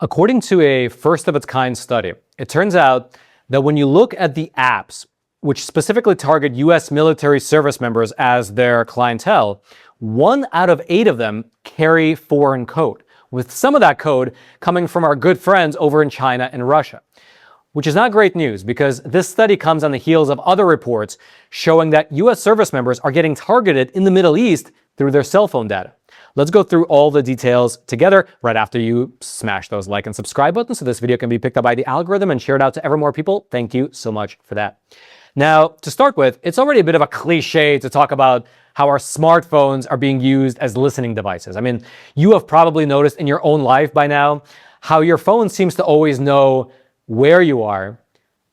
According to a first-of-its-kind study, it turns out that when you look at the apps which specifically target U.S. military service members as their clientele, 1 out of 8 of them carry foreign code, with some of that code coming from our good friends over in China and Russia. Which is not great news because this study comes on the heels of other reports showing that U.S. service members are getting targeted in the Middle East through their cell phone data. Let's go through all the details together right after you smash those like and subscribe buttons so this video can be picked up by the algorithm and shared out to ever more people. Thank you so much for that. Now, to start with, it's already a bit of a cliche to talk about how our smartphones are being used as listening devices. I mean, you have probably noticed in your own life by now how your phone seems to always know where you are,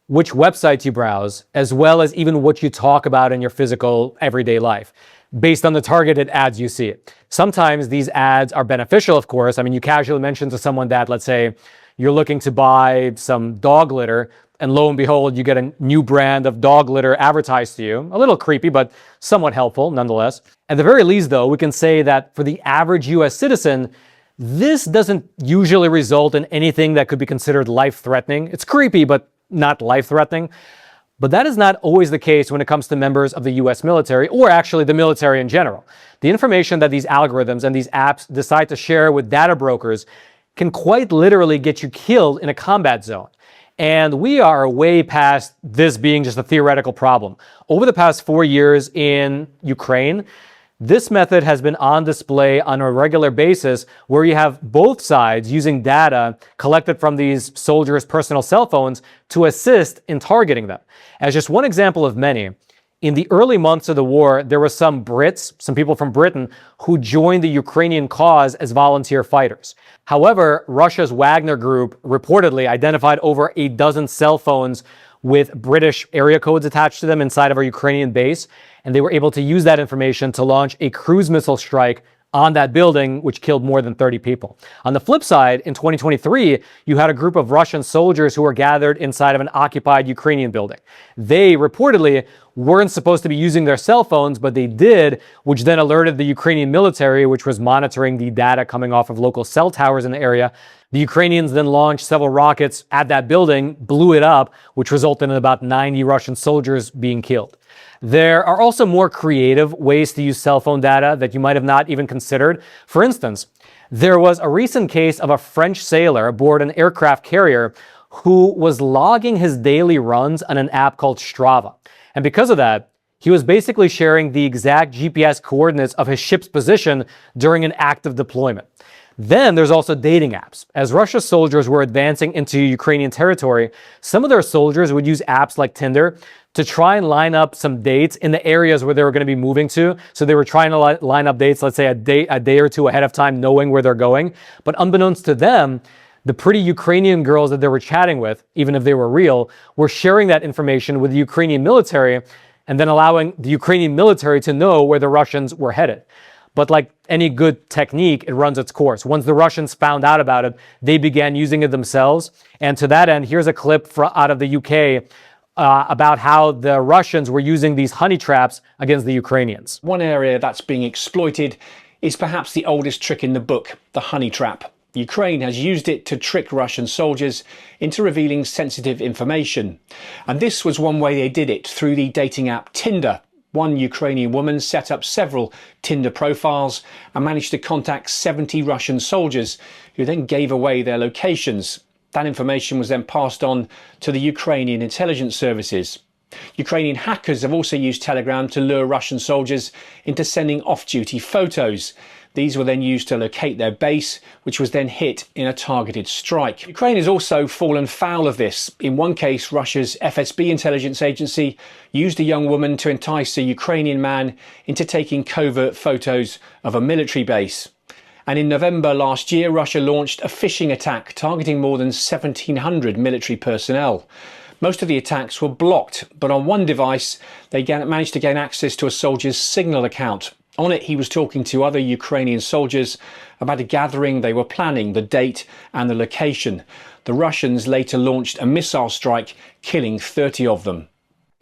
which websites you browse, as well as even what you talk about in your physical everyday life, based on the targeted ads you see. Sometimes these ads are beneficial, of course. I mean, you casually mention to someone that, let's say, you're looking to buy some dog litter, and lo and behold, you get a new brand of dog litter advertised to you. A little creepy, but somewhat helpful nonetheless. At the very least, though, we can say that for the average US citizen, this doesn't usually result in anything that could be considered life-threatening. It's creepy, but not life-threatening. But that is not always the case when it comes to members of the US military, or actually the military in general. The information that these algorithms and these apps decide to share with data brokers can quite literally get you killed in a combat zone. And we are way past this being just a theoretical problem. Over the past 4 years in Ukraine, this method has been on display on a regular basis where you have both sides using data collected from these soldiers' personal cell phones to assist in targeting them. As just one example of many, in the early months of the war, there were some Brits, some people from Britain, who joined the Ukrainian cause as volunteer fighters. However, Russia's Wagner group reportedly identified over a dozen cell phones with British area codes attached to them inside of a Ukrainian base, and they were able to use that information to launch a cruise missile strike on that building, which killed more than 30 people. On the flip side, in 2023, you had a group of Russian soldiers who were gathered inside of an occupied Ukrainian building. They reportedly weren't supposed to be using their cell phones, but they did, which then alerted the Ukrainian military, which was monitoring the data coming off of local cell towers in the area. The Ukrainians then launched several rockets at that building, blew it up, which resulted in about 90 Russian soldiers being killed. There are also more creative ways to use cell phone data that you might have not even considered. For instance, there was a recent case of a French sailor aboard an aircraft carrier who was logging his daily runs on an app called Strava. And because of that, he was basically sharing the exact GPS coordinates of his ship's position during an active deployment. Then there's also dating apps. As Russia's soldiers were advancing into Ukrainian territory, some of their soldiers would use apps like Tinder to try and line up some dates in the areas where they were going to be moving to. So they were trying to line up dates, let's say a day or two ahead of time, knowing where they're going. But unbeknownst to them, the pretty Ukrainian girls that they were chatting with, even if they were real, were sharing that information with the Ukrainian military and then allowing the Ukrainian military to know where the Russians were headed. But like any good technique, it runs its course. Once the Russians found out about it, they began using it themselves. And to that end, here's a clip out of the UK about how the Russians were using these honey traps against the Ukrainians. One area that's being exploited is perhaps the oldest trick in the book, the honey trap. Ukraine has used it to trick Russian soldiers into revealing sensitive information. And this was one way they did it, through the dating app Tinder. One Ukrainian woman set up several Tinder profiles and managed to contact 70 Russian soldiers who then gave away their locations. That information was then passed on to the Ukrainian intelligence services. Ukrainian hackers have also used Telegram to lure Russian soldiers into sending off-duty photos. These were then used to locate their base, which was then hit in a targeted strike. Ukraine has also fallen foul of this. In one case, Russia's FSB intelligence agency used a young woman to entice a Ukrainian man into taking covert photos of a military base. And in November last year, Russia launched a phishing attack targeting more than 1,700 military personnel. Most of the attacks were blocked, but on one device, they managed to gain access to a soldier's Signal account. On it, he was talking to other Ukrainian soldiers about a gathering they were planning, the date and the location. The Russians later launched a missile strike, killing 30 of them.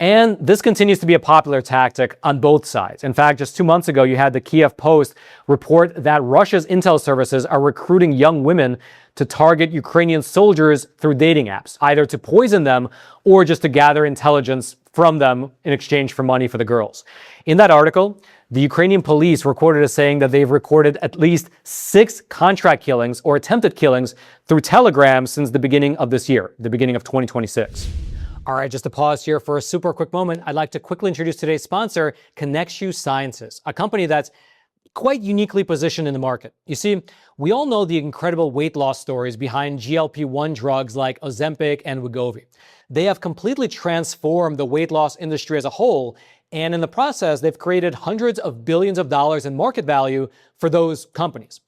And this continues to be a popular tactic on both sides. In fact, just 2 months ago, you had the Kiev Post report that Russia's intel services are recruiting young women to target Ukrainian soldiers through dating apps, either to poison them or just to gather intelligence from them in exchange for money for the girls. In that article, the Ukrainian police were quoted as saying that they've recorded at least 6 contract killings or attempted killings through Telegram since the beginning of this year, the beginning of 2026. All right, just to pause here for a super quick moment, I'd like to quickly introduce today's sponsor, Congressional Sciences, a company that's quite uniquely positioned in the market. You see, we all know the incredible weight loss stories behind GLP-1 drugs like Ozempic and Wegovy. They have completely transformed the weight loss industry as a whole, and in the process, they've created hundreds of billions of dollars in market value for those companies.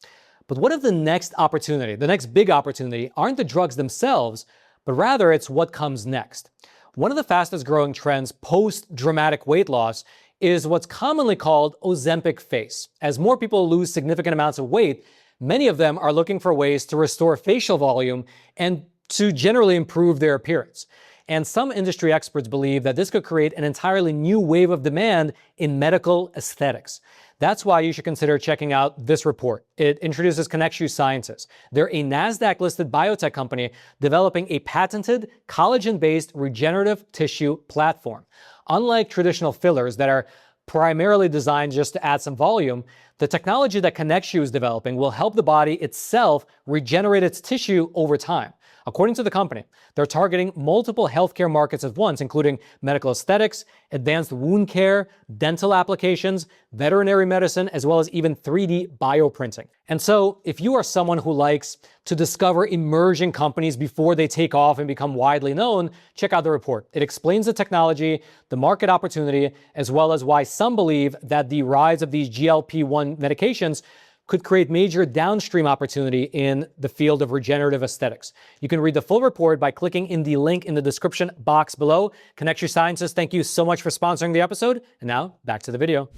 But what if the next opportunity, the next big opportunity, aren't the drugs themselves, but rather it's what comes next? One of the fastest growing trends post-dramatic weight loss is what's commonly called Ozempic face. As more people lose significant amounts of weight, many of them are looking for ways to restore facial volume and to generally improve their appearance. And some industry experts believe that this could create an entirely new wave of demand in medical aesthetics. That's why you should consider checking out this report. It introduces Congressional Sciences. They're a NASDAQ-listed biotech company developing a patented collagen-based regenerative tissue platform. Unlike traditional fillers that are primarily designed just to add some volume, the technology that Congressional is developing will help the body itself regenerate its tissue over time. According to the company, they're targeting multiple healthcare markets at once, including medical aesthetics, advanced wound care, dental applications, veterinary medicine, as well as even 3D bioprinting. And so, if you are someone who likes to discover emerging companies before they take off and become widely known, check out the report. It explains the technology, the market opportunity, as well as why some believe that the rise of these GLP-1 medications could create major downstream opportunity in the field of regenerative aesthetics. You can read the full report by clicking in the link in the description box below. Congressional Sciences, thank you so much for sponsoring the episode. And now, back to the video.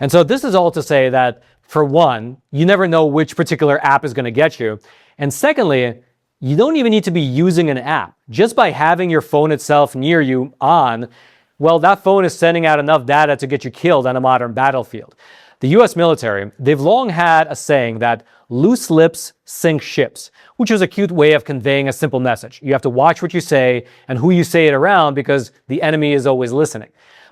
And so this is all to say that, for one, you never know which particular app is going to get you. And secondly, you don't even need to be using an app. Just by having your phone itself near you on, well, that phone is sending out enough data to get you killed on a modern battlefield. The US military, they've long had a saying that loose lips sink ships, which is a cute way of conveying a simple message. You have to watch what you say and who you say it around because the enemy is always listening.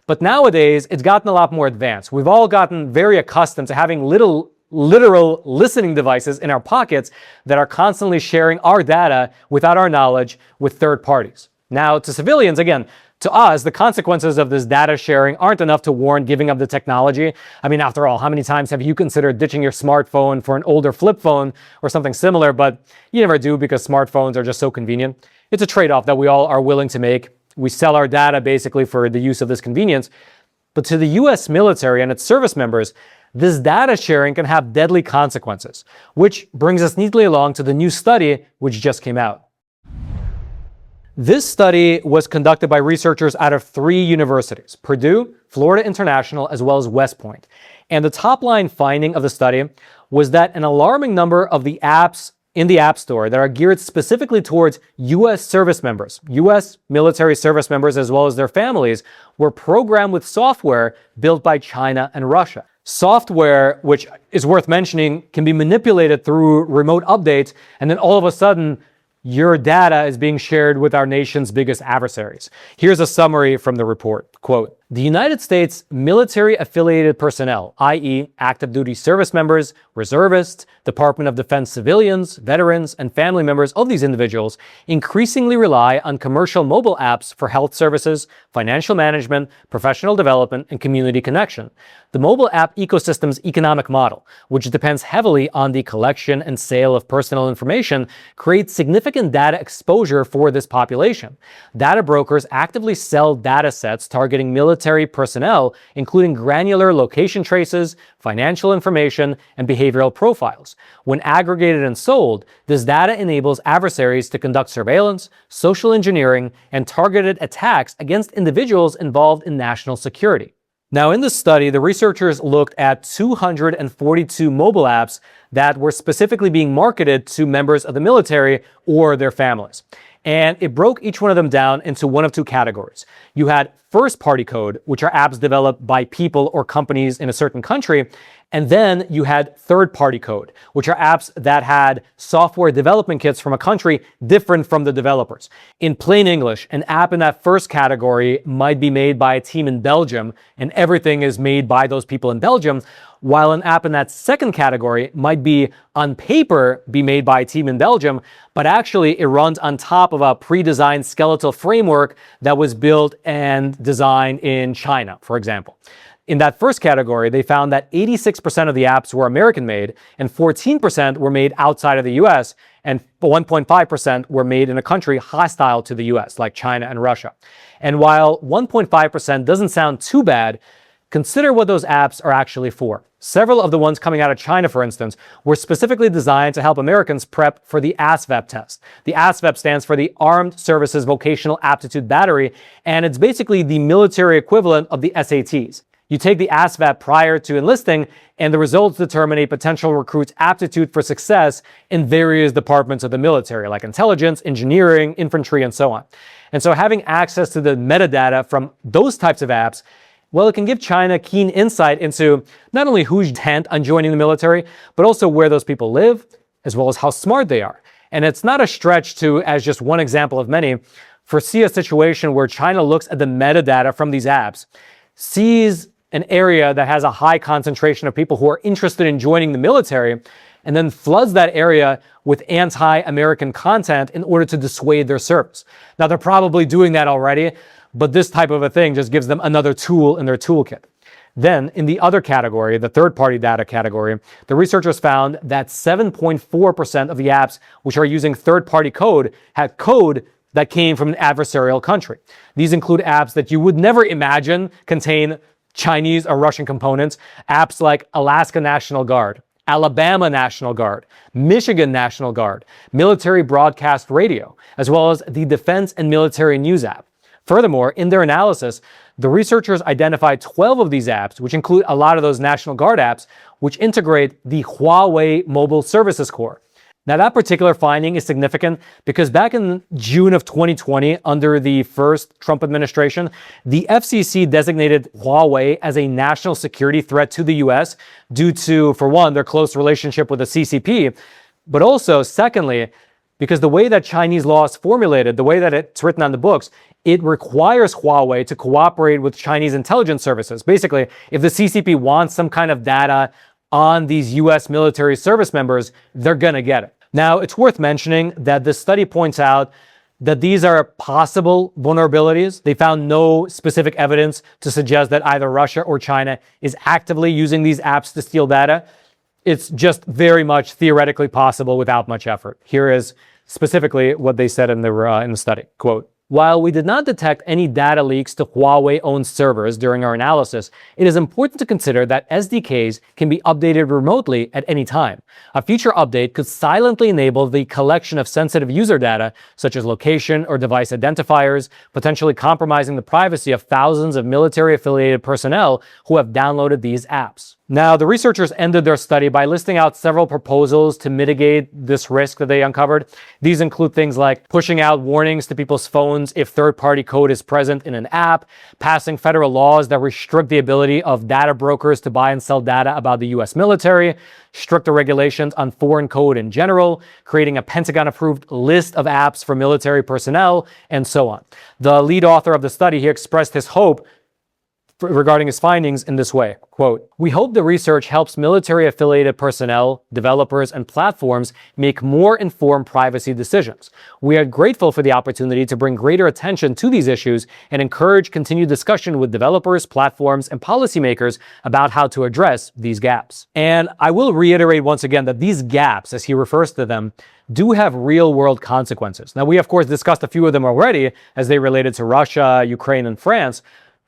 But nowadays, it's gotten a lot more advanced. We've all gotten very accustomed to having literal listening devices in our pockets that are constantly sharing our data without our knowledge with third parties. Now, to civilians, again, to us, the consequences of this data sharing aren't enough to warrant giving up the technology. I mean, after all, how many times have you considered ditching your smartphone for an older flip phone or something similar, but you never do because smartphones are just so convenient? It's a trade-off that we all are willing to make. We sell our data basically for the use of this convenience. But to the US military and its service members, this data sharing can have deadly consequences, which brings us neatly along to the new study which just came out. This study was conducted by researchers out of 3 universities, Purdue, Florida International, as well as West Point. And the top line finding of the study was that an alarming number of the apps in the App Store that are geared specifically towards U.S. service members, U.S. military service members, as well as their families, were programmed with software built by China and Russia. Software, which is worth mentioning, can be manipulated through remote updates, and then all of a sudden, your data is being shared with our nation's biggest adversaries. Here's a summary from the report. Quote, the United States military-affiliated personnel, i.e. active duty service members, reservists, Department of Defense civilians, veterans, and family members of these individuals increasingly rely on commercial mobile apps for health services, financial management, professional development, and community connection. The mobile app ecosystem's economic model, which depends heavily on the collection and sale of personal information, creates significant data exposure for this population. Data brokers actively sell data sets targeting military personnel, including granular location traces, financial information, and behavioral profiles. When aggregated and sold, this data enables adversaries to conduct surveillance, social engineering, and targeted attacks against individuals involved in national security. Now, in this study, the researchers looked at 242 mobile apps that were specifically being marketed to members of the military or their families. And it broke each one of them down into one of two categories. You had first-party code, which are apps developed by people or companies in a certain country. And then you had third-party code, which are apps that had software development kits from a country different from the developers. In plain English, an app in that first category might be made by a team in Belgium, and everything is made by those people in Belgium, while an app in that second category might be, on paper, be made by a team in Belgium, but actually it runs on top of a pre-designed skeletal framework that was built and designed in China, for example. In that first category, they found that 86% of the apps were American-made, and 14% were made outside of the US, and 1.5% were made in a country hostile to the US, like China and Russia. And while 1.5% doesn't sound too bad, consider what those apps are actually for. Several of the ones coming out of China, for instance, were specifically designed to help Americans prep for the ASVAB test. The ASVAB stands for the Armed Services Vocational Aptitude Battery, and it's basically the military equivalent of the SATs. You take the ASVAB prior to enlisting, and the results determine a potential recruit's aptitude for success in various departments of the military, like intelligence, engineering, infantry, and so on. And so having access to the metadata from those types of apps, well, it can give China keen insight into not only who's intent on joining the military, but also where those people live, as well as how smart they are. And it's not a stretch to, as just one example of many, foresee a situation where China looks at the metadata from these apps, sees an area that has a high concentration of people who are interested in joining the military, and then floods that area with anti-American content in order to dissuade their service. Now, they're probably doing that already, but this type of a thing just gives them another tool in their toolkit. Then, in the other category, the third-party data category, the researchers found that 7.4% of the apps which are using third-party code had code that came from an adversarial country. These include apps that you would never imagine contain Chinese or Russian components, apps like Alaska National Guard, Alabama National Guard, Michigan National Guard, Military Broadcast Radio, as well as the Defense and Military News app. Furthermore, in their analysis, the researchers identified 12 of these apps, which include a lot of those National Guard apps, which integrate the Huawei Mobile Services Core. Now, that particular finding is significant because back in June of 2020, under the first Trump administration, the FCC designated Huawei as a national security threat to the U.S. due to, for one, their close relationship with the CCP, but also, secondly, because the way that Chinese law is formulated, the way that it's written on the books, it requires Huawei to cooperate with Chinese intelligence services. Basically, if the CCP wants some kind of data on these U.S. military service members, they're going to get it. Now, it's worth mentioning that this study points out that these are possible vulnerabilities. They found no specific evidence to suggest that either Russia or China is actively using these apps to steal data. It's just very much theoretically possible without much effort. Here is specifically what they said in the study. Quote, "While we did not detect any data leaks to Huawei-owned servers during our analysis, it is important to consider that SDKs can be updated remotely at any time. A future update could silently enable the collection of sensitive user data, such as location or device identifiers, potentially compromising the privacy of thousands of military-affiliated personnel who have downloaded these apps." Now, the researchers ended their study by listing out several proposals to mitigate this risk that they uncovered. These include things like pushing out warnings to people's phones if third-party code is present in an app, passing federal laws that restrict the ability of data brokers to buy and sell data about the U.S. military, stricter regulations on foreign code in general, creating a Pentagon-approved list of apps for military personnel, and so on. The lead author of the study, he expressed his hope regarding his findings in this way, quote, "We hope the research helps military-affiliated personnel, developers, and platforms make more informed privacy decisions. We are grateful for the opportunity to bring greater attention to these issues and encourage continued discussion with developers, platforms, and policymakers about how to address these gaps." And I will reiterate once again that these gaps, as he refers to them, do have real-world consequences. Now, we, of course, discussed a few of them already as they related to Russia, Ukraine, and France,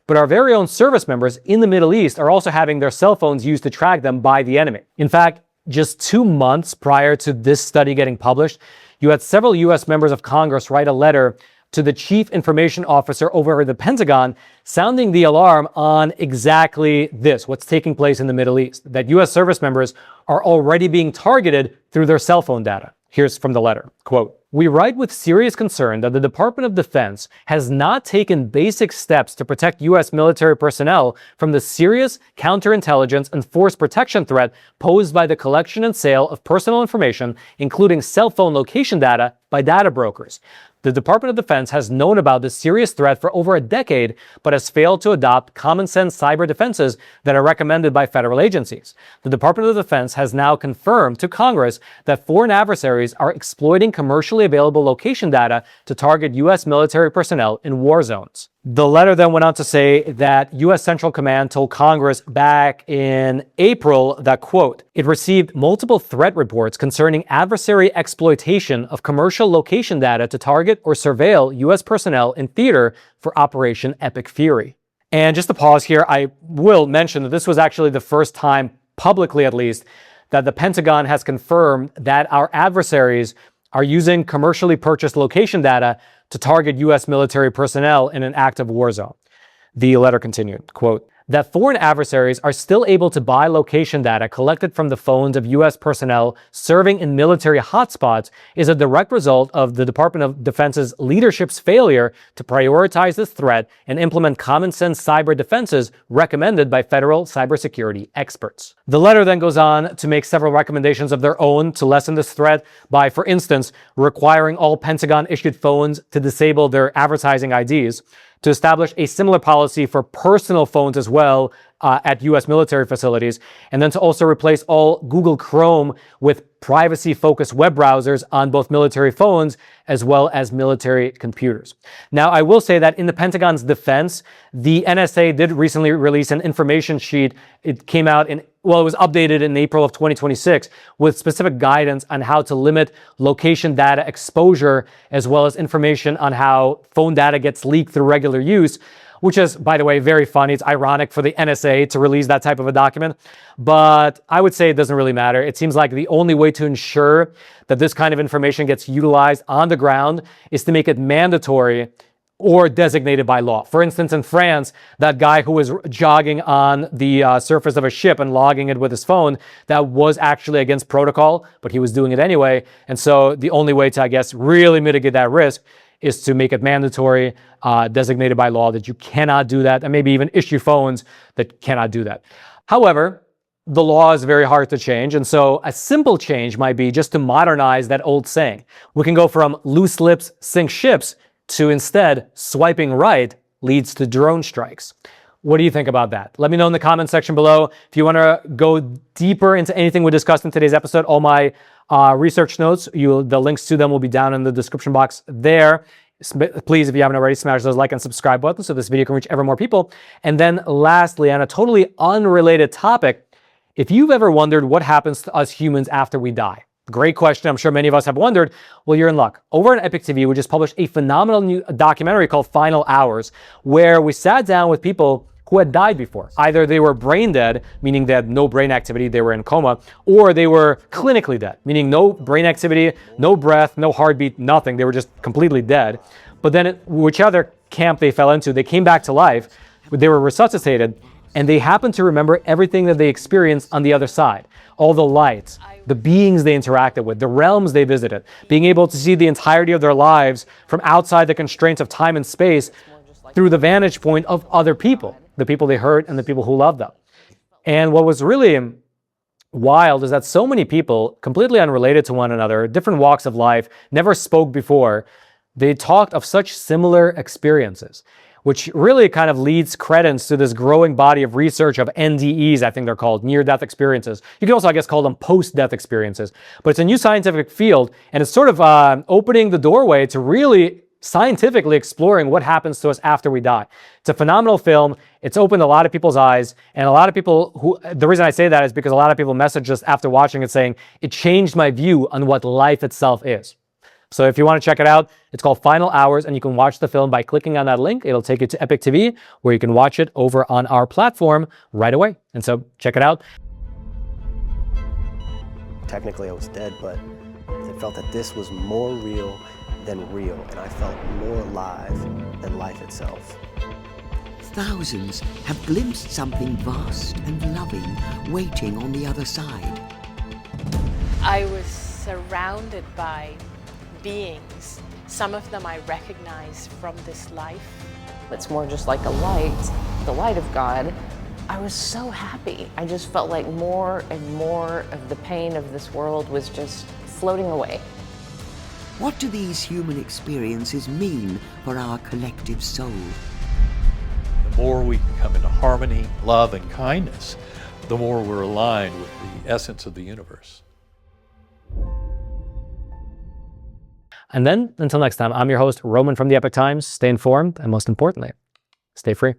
but our very own service members in the Middle East are also having their cell phones used to track them by the enemy. In fact, just 2 months prior to this study getting published, you had several U.S. members of Congress write a letter to the chief information officer over the Pentagon, sounding the alarm on exactly this, what's taking place in the Middle East, that U.S. service members are already being targeted through their cell phone data. Here's from the letter, quote, "We write with serious concern that the Department of Defense has not taken basic steps to protect U.S. military personnel from the serious counterintelligence and force protection threat posed by the collection and sale of personal information, including cell phone location data, by data brokers. The Department of Defense has known about this serious threat for over a decade, but has failed to adopt common sense cyber defenses that are recommended by federal agencies. The Department of Defense has now confirmed to Congress that foreign adversaries are exploiting commercially available location data to target U.S. military personnel in war zones." The letter then went on to say that U.S. Central Command told Congress back in April that, quote, "It received multiple threat reports concerning adversary exploitation of commercial location data to target or surveil U.S. personnel in theater for Operation Epic Fury." And just to pause here, I will mention that this was actually the first time, publicly at least, that the Pentagon has confirmed that our adversaries are using commercially purchased location data to target U.S. military personnel in an active war zone. The letter continued, quote, "That foreign adversaries are still able to buy location data collected from the phones of U.S. personnel serving in military hotspots is a direct result of the Department of Defense's leadership's failure to prioritize this threat and implement common sense cyber defenses recommended by federal cybersecurity experts." The letter then goes on to make several recommendations of their own to lessen this threat by, for instance, requiring all Pentagon-issued phones to disable their advertising IDs, to establish a similar policy for personal phones as well at U.S. military facilities, and then to also replace all Google Chrome with privacy-focused web browsers on both military phones as well as military computers. Now, I will say that in the Pentagon's defense, the NSA did recently release an information sheet. It came out it was updated in April of 2026 with specific guidance on how to limit location data exposure, as well as information on how phone data gets leaked through regular use, which is, by the way, very funny. It's ironic for the NSA to release that type of a document, but I would say it doesn't really matter. It seems like the only way to ensure that this kind of information gets utilized on the ground is to make it mandatory or designated by law. For instance, in France, that guy who was jogging on the surface of a ship and logging it with his phone, that was actually against protocol, but he was doing it anyway. And so the only way to, I guess, really mitigate that risk is to make it mandatory, designated by law, that you cannot do that, and maybe even issue phones that cannot do that. However, the law is very hard to change, and so a simple change might be just to modernize that old saying. We can go from loose lips sink ships to instead swiping right leads to drone strikes. What do you think about that? Let me know in the comment section below. If you want to go deeper into anything we discussed in today's episode, all my research notes, the links to them will be down in the description box there. Please, if you haven't already, smash those like and subscribe buttons so this video can reach ever more people. And then lastly, on a totally unrelated topic, if you've ever wondered what happens to us humans after we die, great question. I'm sure many of us have wondered. Well, you're in luck. Over on Epic TV, we just published a phenomenal new documentary called Final Hours, where we sat down with people who had died before. Either they were brain dead, meaning they had no brain activity, they were in coma, or they were clinically dead, meaning no brain activity, no breath, no heartbeat, nothing. They were just completely dead. But then whichever camp they fell into, they came back to life, they were resuscitated, and they happened to remember everything that they experienced on the other side. All the lights, the beings they interacted with, the realms they visited, being able to see the entirety of their lives from outside the constraints of time and space through the vantage point of other people, the people they hurt and the people who loved them. And what was really wild is that so many people, completely unrelated to one another, different walks of life, never spoke before, they talked of such similar experiences, which really kind of leads credence to this growing body of research of NDEs, I think they're called, near-death experiences. You can also, I guess, call them post-death experiences. But it's a new scientific field, and it's sort of opening the doorway to really scientifically exploring what happens to us after we die. It's a phenomenal film. It's opened a lot of people's eyes, and a lot of people the reason I say that is because a lot of people messaged us after watching it saying, it changed my view on what life itself is. So if you want to check it out, it's called Final Hours, and you can watch the film by clicking on that link. It'll take you to Epic TV, where you can watch it over on our platform right away. And so check it out. Technically I was dead, but I felt that this was more real than real, and I felt more alive than life itself. Thousands have glimpsed something vast and loving waiting on the other side. I was surrounded by beings. Some of them I recognize from this life. It's more just like a light, the light of God. I was so happy. I just felt like more and more of the pain of this world was just floating away. What do these human experiences mean for our collective soul? The more we can come into harmony, love, and kindness, the more we're aligned with the essence of the universe. And then, until next time, I'm your host, Roman from the Epoch Times. Stay informed, and most importantly, stay free.